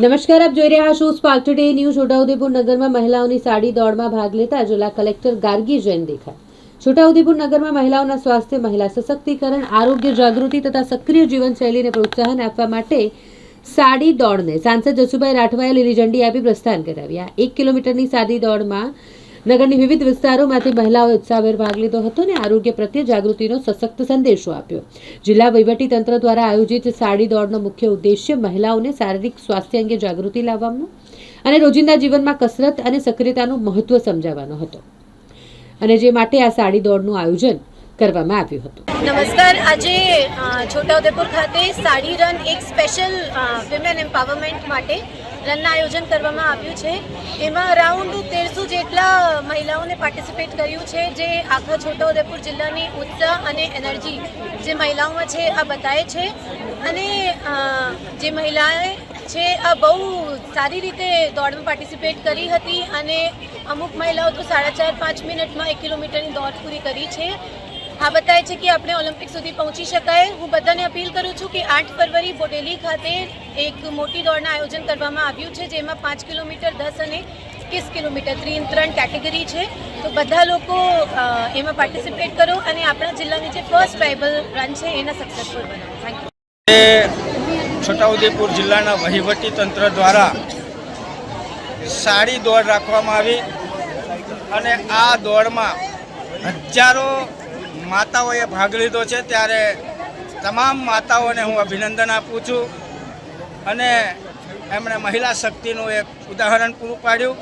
નમસ્કાર, આપ જોઈ રહ્યા છો સ્પાર્ક ટુડે ન્યૂઝ। છોટાઉદેપુર નગરમાં મહિલાઓની સાડી દોડમાં ભાગ લેતા જિલ્લા કલેક્ટર ગાર્ગી જૈન દેખાયા। છોટાઉદેપુર નગરમાં મહિલાઓના સ્વાસ્થ્ય, મહિલા સશક્તિકરણ, આરોગ્ય જાગૃતિ તથા સક્રિય જીવનશૈલીને પ્રોત્સાહન આપવા માટે સાડી દોડને સાંસદ જસુભાઈ રાઠવાએ લીલી ઝંડી આપી પ્રસ્થાન કરાવ્યા। 1 કિલોમીટરની સાડી દોડમાં નગરની વિવિધ વિસ્તારોમાંથી મહિલાઓએ ઉત્સાહભેર ભાગ લીધો હતો અને આરોગ્ય પ્રત્યે જાગૃતિનો સશક્ત સંદેશો આપ્યો। જિલ્લા વહીવટીતંત્ર દ્વારા આયોજિત સાડી દોડનો મુખ્ય ઉદ્દેશ્ય મહિલાઓને શારીરિક સ્વાસ્થ્ય અંગે જાગૃતિ લાવવાનો અને રોજિંદા જીવનમાં કસરત અને સક્રિયતાનું મહત્વ સમજાવવાનો હતો, અને જે માટે આ સાડી દોડનું આયોજન કરવામાં આવ્યું હતું। નમસ્કાર, આજે છોટાઉદેપુર ખાતે સાડી રન એક સ્પેશિયલ વિમેન એમ્પાવરમેન્ટ માટે રનનું આયોજન કરવામાં આવ્યું છે। એમાં અરાઉન્ડ 1300 જેટલા મહિલાઓને પાર્ટિસિપેટ કર્યું છે, જે આખા છોટાઉદેપુર જિલ્લાની ઉત્સાહ અને એનર્જી જે મહિલાઓમાં છે આ બતાવે છે। અને જે મહિલાએ છે આ બહુ સારી રીતે દોડમાં પાર્ટિસિપેટ કરી હતી અને અમુક મહિલાઓ તો 4.5-5 મિનિટમાં 1 કિલોમીટરની દોડ પૂરી કરી છે। આ બતાવે છે કે આપણે ઓલિમ્પિક સુધી પહોંચી શકાય। હું બધાને અપીલ કરું છું કે 8 ફરવરી બોડેલી ખાતે એક મોટી દોડનું આયોજન કરવામાં આવ્યું છે, જેમાં 5 કિલોમીટર, 10 અને 21 કિલોમીટર 3 કેટેગરી છે। તો બધા લોકો એમાં પાર્ટિસિપેટ કરો અને આપણા જિલ્લાની જે ફર્સ્ટ ટ્રાઇબલ રન છે એને સક્સેસફુલ બનાવો। Thank you. છોટાઉદેપુર જિલ્લાના વહીવટી તંત્ર દ્વારા સાડી દોડ રાખવામાં આવી અને આ દોડમાં હજારો માતાઓએ ભાગ લીધો છે, ત્યારે તમામ માતાઓને હું અભિનંદન આપું છું। અને એમણે મહિલા શક્તિનું એક ઉદાહરણ પૂરું પાડ્યું।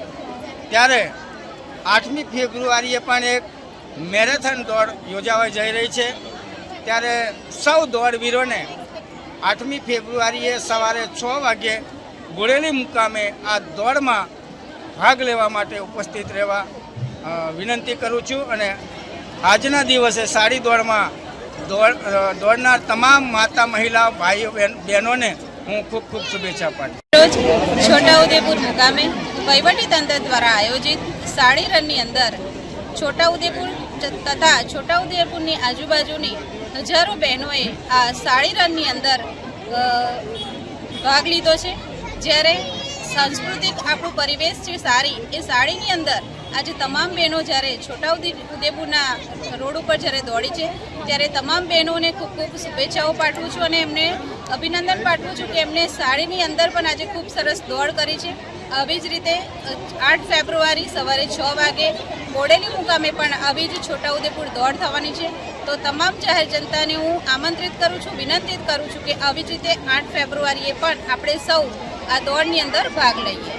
ત્યારે 8મી ફેબ્રુઆરીએ પણ એક મેરેથોન દોડ યોજાવા જઈ રહી છે, ત્યારે સૌ દોડવીરોને 8મી ફેબ્રુઆરીએ સવારે 6 વાગ્યે બોડેલી મુકામે આ દોડમાં ભાગ લેવા માટે ઉપસ્થિત રહેવા વિનંતી કરું છું। અને આજના દિવસે સાડી દોડમાં દોડનાર તમામ માતા, મહિલા, ભાઈઓ, બહેનોને હું ખૂબ ખૂબ શુભેચ્છા પાઠવું છું। રોજ છોટાઉદેપુર મુકામે વહીવટીતંત્ર દ્વારા આયોજિત સાડી રનની અંદર છોટાઉદેપુર તથા છોટાઉદેપુરની આજુબાજુની હજારો બહેનોએ આ સાડી રનની અંદર ભાગ લીધો છે। જ્યારે સાંસ્કૃતિક આપણું પરિવેશ છે સાડી, એ સાડીની અંદર આજે તમામ બહેનો જ્યારે છોટાઉદેપુરના રોડ ઉપર જ્યારે દોડી છે, ત્યારે તમામ બહેનોને ખૂબ ખૂબ શુભેચ્છાઓ પાઠવું છું અને એમને અભિનંદન પાઠવું છું કે એમને સાડીની અંદર પણ આજે ખૂબ સરસ દોડ કરી છે। આવી જ રીતે 8 ફેબ્રુઆરી સવારે 6 વાગે બોડેલી મુકામે પણ આવી જ છોટાઉદેપુર દોડ થવાની છે। તો તમામ જાહેર જનતાને હું આમંત્રિત કરું છું, વિનંતી કરું છું કે આવી જ રીતે 8 ફેબ્રુઆરીએ પણ આપણે સૌ આ દોડની અંદર ભાગ લઈએ।